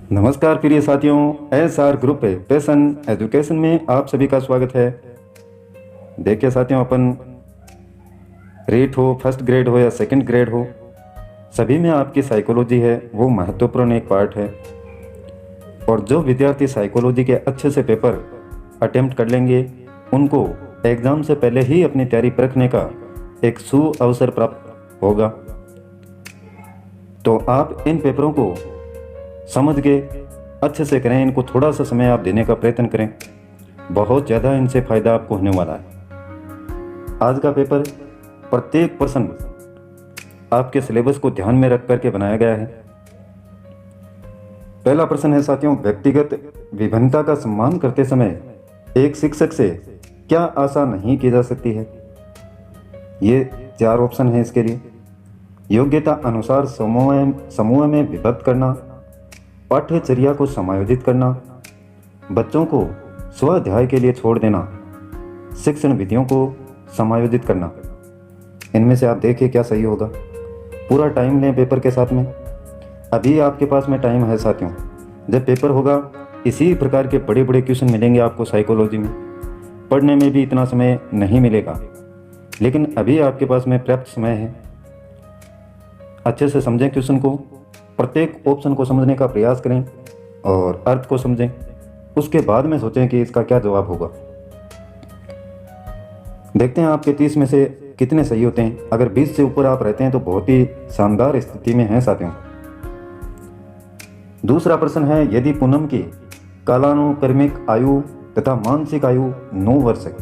नमस्कार प्रिय साथियों, SR ग्रुप पैशन एजुकेशन में आप सभी का स्वागत है। देखिए साथियों, अपन रेट हो, फर्स्ट ग्रेड हो या सेकंड ग्रेड हो, सभी में आपकी साइकोलॉजी है वो महत्वपूर्ण एक पार्ट है। और जो विद्यार्थी साइकोलॉजी के अच्छे से पेपर अटेम्प्ट कर लेंगे, उनको एग्ज़ाम से पहले ही अपनी तैयारी परखने का एक सुअवसर प्राप्त होगा। तो आप इन पेपरों को समझ के अच्छे से करें, इनको थोड़ा सा समय आप देने का प्रयत्न करें, बहुत ज़्यादा इनसे फ़ायदा आपको होने वाला है। आज का पेपर प्रत्येक प्रश्न आपके सिलेबस को ध्यान में रख करके बनाया गया है। पहला प्रश्न है साथियों, व्यक्तिगत विभिन्नता का सम्मान करते समय एक शिक्षक से क्या आशा नहीं की जा सकती है। ये 4 ऑप्शन है इसके लिए। योग्यता अनुसार समूह में विभक्त करना, पाठ्यचर्या को समायोजित करना, बच्चों को स्वाध्याय के लिए छोड़ देना, शिक्षण विधियों को समायोजित करना। इनमें से आप देखिए क्या सही होगा। पूरा टाइम लें पेपर के साथ में। अभी आपके पास में टाइम है साथियों। जब पेपर होगा इसी प्रकार के बड़े बड़े क्वेश्चन मिलेंगे आपको साइकोलॉजी में। पढ़ने में भी इतना समय नहीं मिलेगा, लेकिन अभी आपके पास में पर्याप्त समय है। अच्छे से समझें क्वेश्चन को, प्रत्येक ऑप्शन को समझने का प्रयास करें और अर्थ को समझें। उसके बाद में सोचें कि इसका क्या जवाब होगा। देखते हैं आपके 30 में से कितने सही होते हैं। अगर 20 से ऊपर आप रहते हैं तो बहुत ही शानदार स्थिति में हैं साथियों। दूसरा प्रश्न है, यदि पूनम की कालानुक्रमिक आयु तथा मानसिक आयु 9 वर्ष है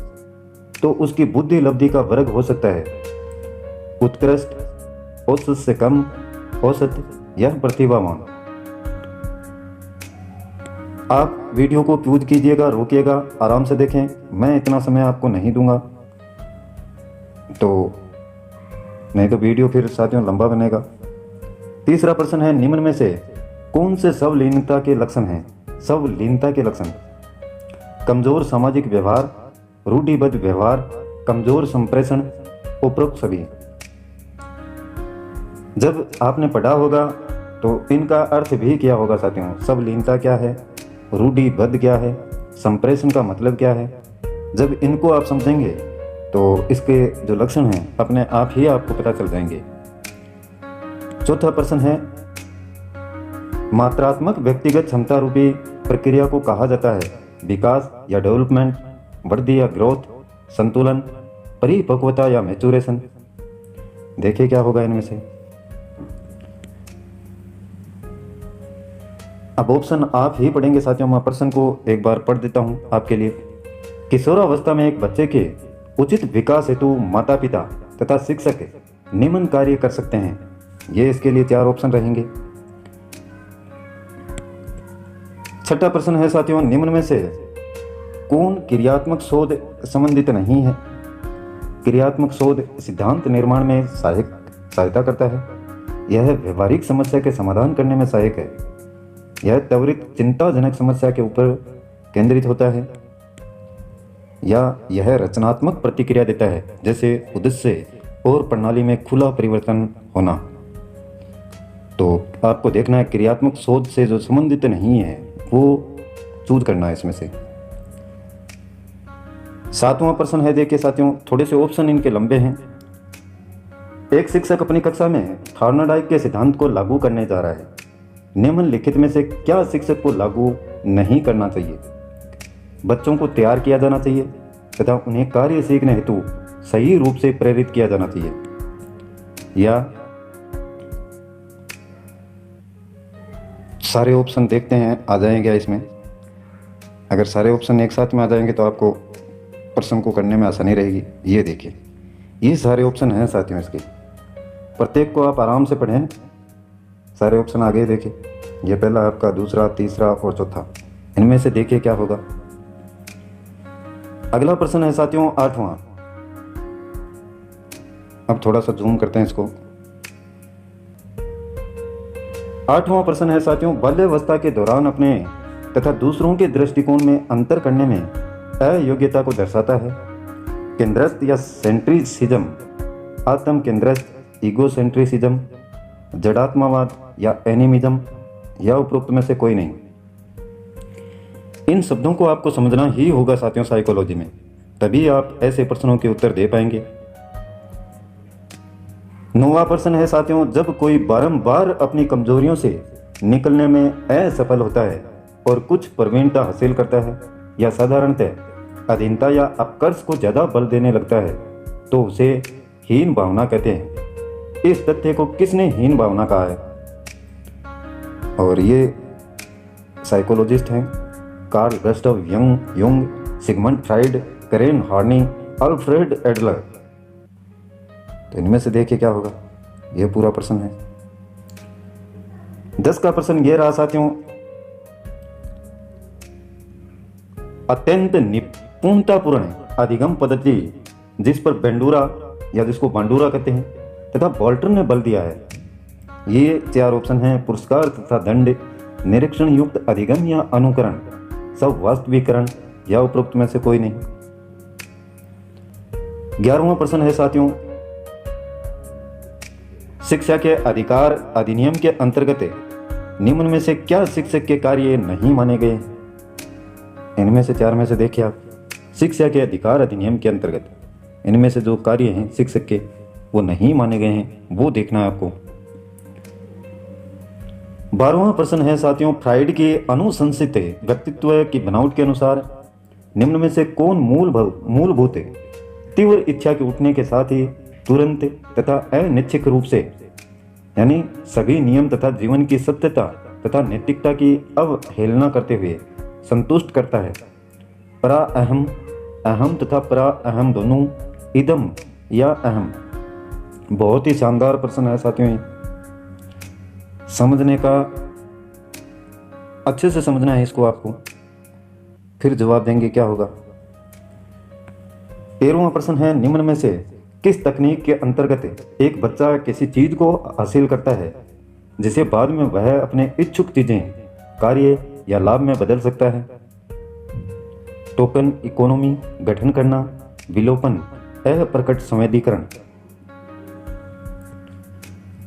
तो उसकी बुद्धि लब्धि का वर्ग हो सकता है उत्कृष्ट, औसत से कम, औसत या प्रतिभावान। आप वीडियो को पॉज कीजिएगा, रोकिएगा, आराम से देखें। मैं इतना समय आपको नहीं दूंगा, तो नहीं तो वीडियो फिर साथियों लंबा बनेगा। तीसरा प्रश्न है, निम्न में से कौन से स्वलीनता के लक्षण हैं। स्वलीनता के लक्षण: कमजोर सामाजिक व्यवहार, रूढ़िबद्ध व्यवहार, कमजोर संप्रेषण, उपरोक्त सभी। जब आपने पढ़ा होगा तो इनका अर्थ भी क्या होगा साथियों। स्वलीनता क्या है, रूढ़िबद्ध क्या है, संप्रेषण का मतलब क्या है। जब इनको आप समझेंगे तो इसके जो लक्षण हैं अपने आप ही आपको पता चल जाएंगे। चौथा प्रश्न है, मात्रात्मक व्यक्तिगत क्षमता रूपी प्रक्रिया को कहा जाता है विकास या डेवलपमेंट, वृद्धि या ग्रोथ, संतुलन, परिपक्वता या मैच्योरेशन। देखिए क्या होगा इनमें से। अब ऑप्शन आप ही पढ़ेंगे साथियों। मैं प्रश्न को एक बार पढ़ देता हूं आपके लिए। किशोरावस्था में एक बच्चे के उचित विकास हेतु माता पिता तथा शिक्षक निम्न कार्य कर सकते हैं। ये इसके लिए 4 ऑप्शन रहेंगे। छठा प्रश्न है साथियों, निम्न में से कौन क्रियात्मक शोध संबंधित नहीं है। क्रियात्मक शोध सिद्धांत निर्माण में सहायता करता है। यह व्यवहारिक समस्या के समाधान करने में सहायक है। यह त्वरित चिंताजनक समस्या के ऊपर केंद्रित होता है, या यह रचनात्मक प्रतिक्रिया देता है, जैसे उद्देश्य और प्रणाली में खुला परिवर्तन होना। तो आपको देखना है क्रियात्मक शोध से जो संबंधित नहीं है वो चूज करना है इसमें से। 7वां प्रश्न है, देखिए साथियों, थोड़े से ऑप्शन इनके लंबे हैं। एक शिक्षक अपनी कक्षा में थॉर्नडाइक के सिद्धांत को लागू करने जा रहा है। निम्नलिखित में से क्या शिक्षक को लागू नहीं करना चाहिए। बच्चों को तैयार किया जाना चाहिए तथा उन्हें कार्य सीखने हेतु सही रूप से प्रेरित किया जाना चाहिए, या सारे ऑप्शन देखते हैं आ जाएंगे इसमें। अगर सारे ऑप्शन एक साथ में आ जाएंगे तो आपको प्रश्न को करने में आसानी रहेगी। ये देखिए, ये सारे ऑप्शन हैं साथियों इसके। प्रत्येक को आप आराम से पढ़ें। सारे ऑप्शन आगे देखिए। ये पहला आपका, दूसरा, तीसरा और चौथा। इनमें से देखिए क्या होगा। अगला प्रश्न है साथियों 8वां। अब थोड़ा सा जूम करते हैं इसको। 8वां प्रश्न है साथियों, बाल्यावस्था के दौरान अपने तथा दूसरों के दृष्टिकोण में अंतर करने में अयोग्यता को दर्शाता है। केंद्रस्थ या सेंट्रिसिज्म, आत्म केंद्रस्थ, ईगोसेंट्रिसिज्म, जड़ात्मवाद या एनिमिज्म, या उपरोक्त में से कोई नहीं। इन शब्दों को आपको समझना ही होगा साथियों साइकोलॉजी में, तभी आप ऐसे प्रश्नों के उत्तर दे पाएंगे। 9वां प्रश्न है साथियों, जब कोई बारंबार अपनी कमजोरियों से निकलने में असफल होता है और कुछ प्रवीणता हासिल करता है या साधारणतः अधीनता या अपकर्ष को ज्यादा बल देने लगता है, तो उसे हीन भावना कहते हैं। इस तथ्य को किसने हीन भावना कहा है? और ये साइकोलॉजिस्ट हैं कार्ल गस्टव युंग, सिगमंड फ्राइड, करेन हॉर्नी, अल्फ्रेड एडलर। तो इनमें से देखिए क्या होगा। यह पूरा प्रश्न है। 10 का प्रश्न यह रहा साथियों, अत्यंत निपुणतापूर्ण अधिगम पद्धति जिस पर बेंडूरा या जिसको बांडूरा कहते हैं तथा बोल्टर ने बल दिया है। ये 4 ऑप्शन हैं, पुरस्कार तथा दंड, निरीक्षण युक्त अधिगम या अनुकरण, सब वास्तविकरण या उपरोक्त में से कोई नहीं। 11वां प्रश्न है साथियों, शिक्षा के अधिकार अधिनियम के अंतर्गत निम्न में से क्या शिक्षक के कार्य नहीं माने गए? इनमें से 4 में से देखिए आप, शिक्षा के अधिकार अधिनियम के अंतर्गत इनमें से जो कार्य हैं शिक्षक के वो नहीं माने गए हैं, वो देखना है आपको। 12वां प्रश्न है साथियों, फ्राइड की अनुशंसित व्यक्तित्व की बनावट के अनुसार निम्न में से कौन मूलभूत तीव्र इच्छा के उठने के साथ ही तुरंत तथा अनिच्छिक रूप से, यानी सभी नियम तथा जीवन की सत्यता तथा नैतिकता की अवहेलना करते हुए संतुष्ट करता है? परा अहम, अहम तथा परा अहम दोनों, इदम या अहम। बहुत ही शानदार प्रश्न है साथियों, समझने का, अच्छे से समझना है इसको आपको, फिर जवाब देंगे क्या होगा। 13वां प्रश्न है, निम्न में से किस तकनीक के अंतर्गत एक बच्चा किसी चीज को हासिल करता है जिसे बाद में वह अपने इच्छुक चीजें, कार्य या लाभ में बदल सकता है? टोकन इकोनॉमी, गठन करना, विलोपन, अप्रकट संवेदीकरण।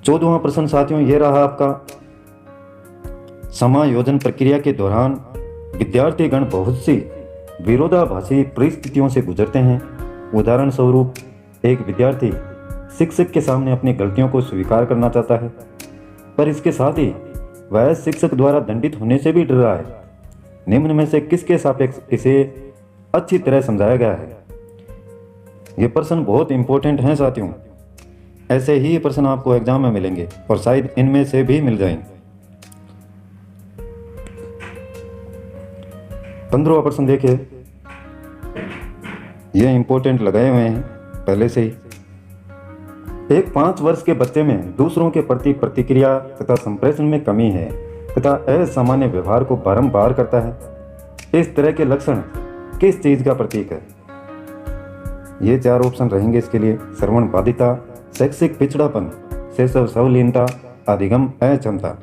14वां प्रश्न साथियों यह रहा आपका, समायोजन प्रक्रिया के दौरान विद्यार्थीगण बहुत सी विरोधाभासी परिस्थितियों से गुजरते हैं। उदाहरण स्वरूप, एक विद्यार्थी शिक्षक के सामने अपनी गलतियों को स्वीकार करना चाहता है, पर इसके साथ ही वह शिक्षक द्वारा दंडित होने से भी डर रहा है। निम्न में से किसके सापेक्ष इसे अच्छी तरह समझाया गया है? ये प्रश्न बहुत इंपॉर्टेंट हैं साथियों, ऐसे ही प्रश्न आपको एग्जाम में मिलेंगे और शायद इनमें से भी मिल जाएंगे। 15वां प्रश्न देखिए, ये इंपॉर्टेंट लगाए हुए हैं पहले से ही। एक 5 वर्ष के बच्चे में दूसरों के प्रति प्रतिक्रिया तथा संप्रेषण में कमी है तथा असामान्य व्यवहार को बारंबार करता है। इस तरह के लक्षण किस चीज का प्रतीक है? ये 4 ऑप्शन रहेंगे इसके लिए, श्रवण बाधिता, शैक्षिक पिछड़ापन, शैशव सवलीनता, अधिगम अक्षमता।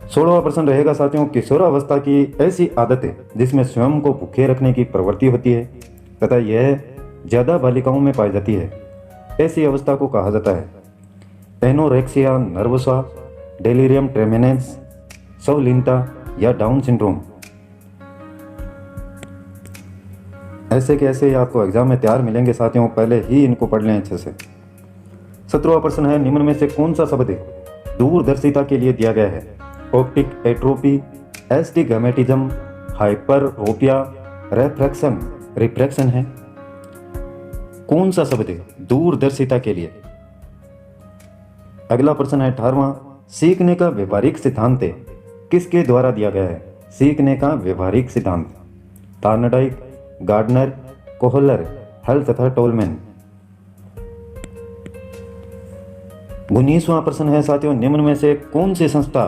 16वां प्रश्न रहेगा साथियों, किशोरावस्था की ऐसी आदत है जिसमें स्वयं को भूखे रखने की प्रवृत्ति होती है तथा यह ज्यादा बालिकाओं में पाई जाती है। ऐसी अवस्था को कहा जाता है एनोरेक्सिया नर्वोसा, डेलिरियम ट्रेमेनेंस, सवलीनता या डाउन सिंड्रोम। ऐसे के ऐसे आपको एग्जाम में तैयार मिलेंगे साथियों, पहले ही इनको पढ़ लें अच्छे से। 17वां प्रश्न है, निम्न में से कौन सा शब्द दूरदर्शिता के लिए दिया गया है? ऑप्टिक एट्रोपी, एस्टिग्मेटिज्म, हाइपरओपिया, रिफ्रैक्शन है। कौन सा शब्द दूरदर्शिता के लिए? अगला प्रश्न है 18वां, सीखने का व्यवहारिक सिद्धांत किसके द्वारा दिया गया है? सीखने का व्यवहारिक सिद्धांत थार्नडाइक, गार्डनर, कोहलर, हल तथा टोलमैन। 19वां प्रश्न है साथियों, निम्न में से कौन सी संस्था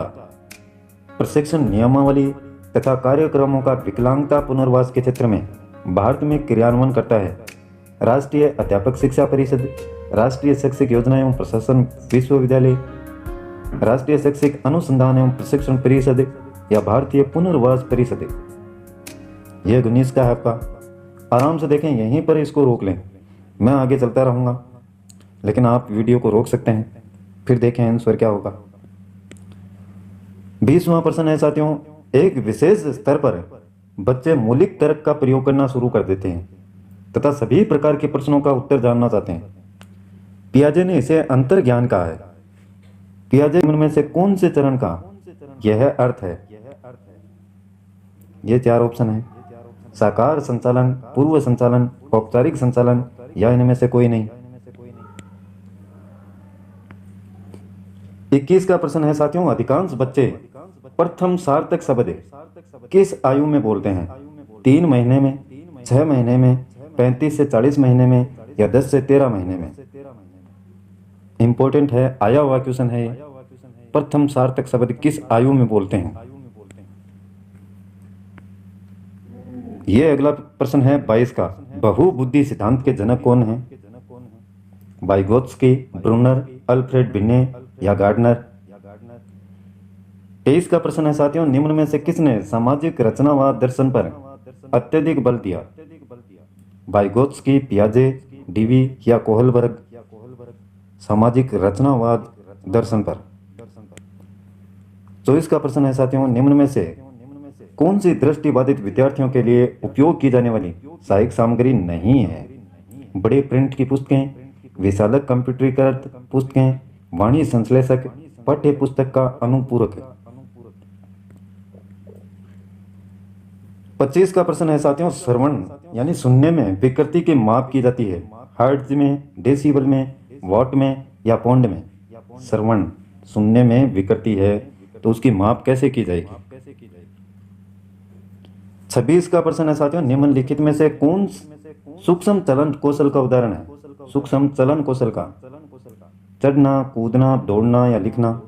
प्रशिक्षण नियमावली तथा कार्यक्रमों का विकलांगता पुनर्वास के क्षेत्र में भारत में क्रियान्वयन करता है? राष्ट्रीय अध्यापक शिक्षा परिषद, राष्ट्रीय शैक्षिक योजना एवं प्रशासन विश्वविद्यालय, राष्ट्रीय शैक्षिक अनुसंधान एवं प्रशिक्षण परिषद या भारतीय पुनर्वास परिषद। यह 19 का है आपका। आराम से देखें, यहीं पर इसको रोक लें, मैं आगे चलता रहूँगा, लेकिन आप वीडियो को रोक सकते हैं, फिर देखें आंसर क्या होगा। 20वां प्रश्न है साथियों, एक विशेष स्तर पर बच्चे मौलिक तर्क का प्रयोग करना शुरू कर देते हैं तथा सभी प्रकार के प्रश्नों का उत्तर जानना चाहते हैं। पियाजे ने इसे अंतर्ज्ञान कहा है। पियाजे में से कौन से चरण का यह अर्थ है? ये 4 ऑप्शन है। साकार संचालन, पूर्व संचालन, औपचारिक संचालन या इनमें से कोई नहीं। 21 का प्रश्न है साथियों, अधिकांश बच्चे प्रथम सार्थक शब्द किस आयु में बोलते हैं? 3 महीने में, 6 महीने में, 35 से 40 महीने में या 10 से 13 महीने में? इंपॉर्टेंट है, आया हुआ क्वेश्चन है। प्रथम सार्थक शब्द किस आयु में बोलते हैं? ये अगला प्रश्न है 22 का, बहुबुद्धि सिद्धांत के जनक कौन है? वाइगोत्स्की, ब्रूनर, अल्फ्रेड बिन्ने या गार्डनर? 23 का प्रश्न है साथियों, निम्न में से किसने सामाजिक रचनावाद दर्शन पर अत्यधिक बल दिया? वाइगोत्स्की, पियाजे, डीवी या कोहलबर्ग? सामाजिक रचनावाद दर्शन पर। 24 का प्रश्न है साथियों, निम्न में से कौन सी दृष्टिबाधित विद्यार्थियों के लिए उपयोग की जाने वाली सहायक सामग्री नहीं है? बड़े प्रिंट की पुस्तकें, विशालक कंप्यूटरीकृत पुस्तकें, वाणी संश्लेषक, पाठ्य पुस्तक का अनुपूरक। 25 का प्रश्न है साथियों, श्रवण यानी सुनने में विकृति की माप की जाती है हर्ट्ज में, डेसिबल में, वॉट में या पौंड में? श्रवण सुनने में विकृति है तो उसकी माप कैसे की जाएगी? 26 का प्रश्न है साथियों, निम्नलिखित में से कौन सूक्ष्म चलन कौशल का उदाहरण है? सूक्ष्म चलन कौशल का चढ़ना, कूदना, दौड़ना या लिखना?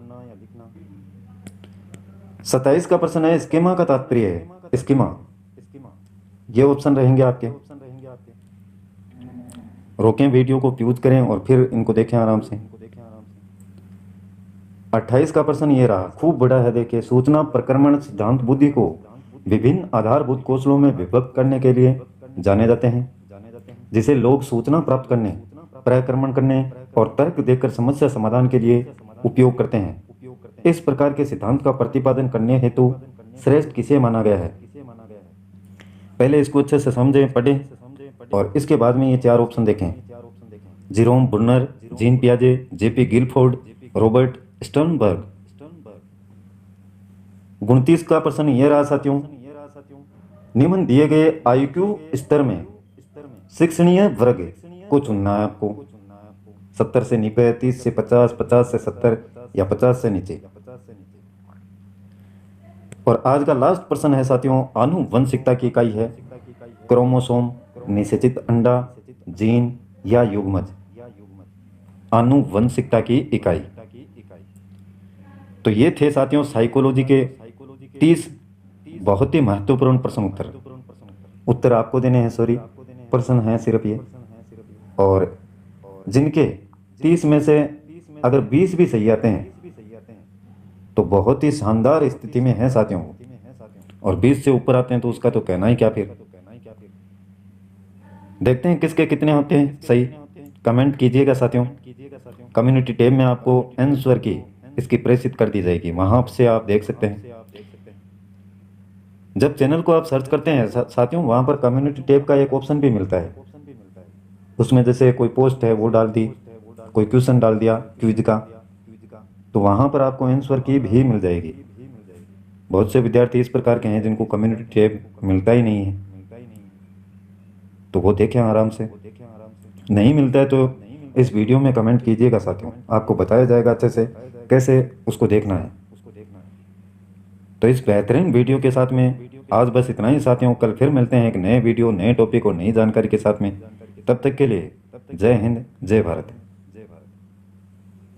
27 का प्रश्न है, स्कीमा का तात्पर्य है? स्कीमा ये ऑप्शन रहेंगे आपके। रोकें वीडियो को, प्यूज करें और फिर इनको देखें आराम से। 28 का प्रश्न ये रहा, खूब बड़ा है, देखिए। सूचना प्रक्रमण सिद्धांत बुद्धि को विभिन्न आधारभूत कौशलों में विभक्त करने के लिए जाने जाते हैं, जिसे लोग सूचना प्राप्त करने, प्रक्रमण करने और तर्क देकर समस्या समाधान के लिए उपयोग करते हैं। इस प्रकार के सिद्धांत का प्रतिपादन करने हेतु श्रेष्ठ किसे माना गया है? पहले इसको अच्छे से समझें, पढ़ें और इसके बाद में ये 4 ऑप्शन देखें। जेरोम ब्रूनर, जीन पियाजे, जेपी गिलफोर्ड, रॉबर्ट स्टर्नबर्ग। 29 का प्रश्न ये रहा साथियों, निम्न दिए गए आईक्यू स्तर में शिक्षणीय वर्ग को चुनना है आपको। 70 से 90, 30 से 50, 50 से 70 या 50 से नीचे। और आज का लास्ट प्रश्न है साथियों, आनुवंशिकता की इकाई है क्रोमोसोम, निषेचित अंडा, जीन या युग्मज? आनुवंशिकता की इकाई। तो ये थे साथियों साइकोलॉजी के 30 बहुत ही महत्वपूर्ण प्रश्न उत्तर आपको देने हैं। सॉरी, प्रश्न हैं सिर्फ ये, और जिनके 30 में से अगर 20 भी सही आते हैं तो बहुत ही शानदार स्थिति में है साथियों, और 20 से ऊपर आते हैं तो उसका तो कहना ही क्या। फिर देखते हैं किसके कितने होते हैं सही। कमेंट कीजिएगा साथियों। कम्युनिटी टैब में आपको आंसर की इसकी प्रेषित कर दी जाएगी, वहां से आप देख सकते हैं। जब चैनल को आप सर्च करते हैं साथियों, वहां पर कम्युनिटी टैब का एक ऑप्शन भी मिलता है। उसमें जैसे कोई पोस्ट है वो डाल दी, कोई क्वेश्चन डाल दिया क्विज का, तो वहां पर आपको आंसर की भी मिल जाएगी। बहुत से विद्यार्थी इस प्रकार के हैं जिनको कम्युनिटी टैब मिलता ही नहीं है, तो वो देखें आराम से। नहीं मिलता है तो इस वीडियो में कमेंट कीजिएगा साथियों, आपको बताया जाएगा अच्छे से कैसे उसको देखना है। तो इस बेहतरीन वीडियो के साथ में आज बस इतना ही साथियों। कल फिर मिलते हैं एक नए वीडियो, नए टॉपिक और नई जानकारी के साथ में। तब तक के लिए जय हिंद, जय भारत।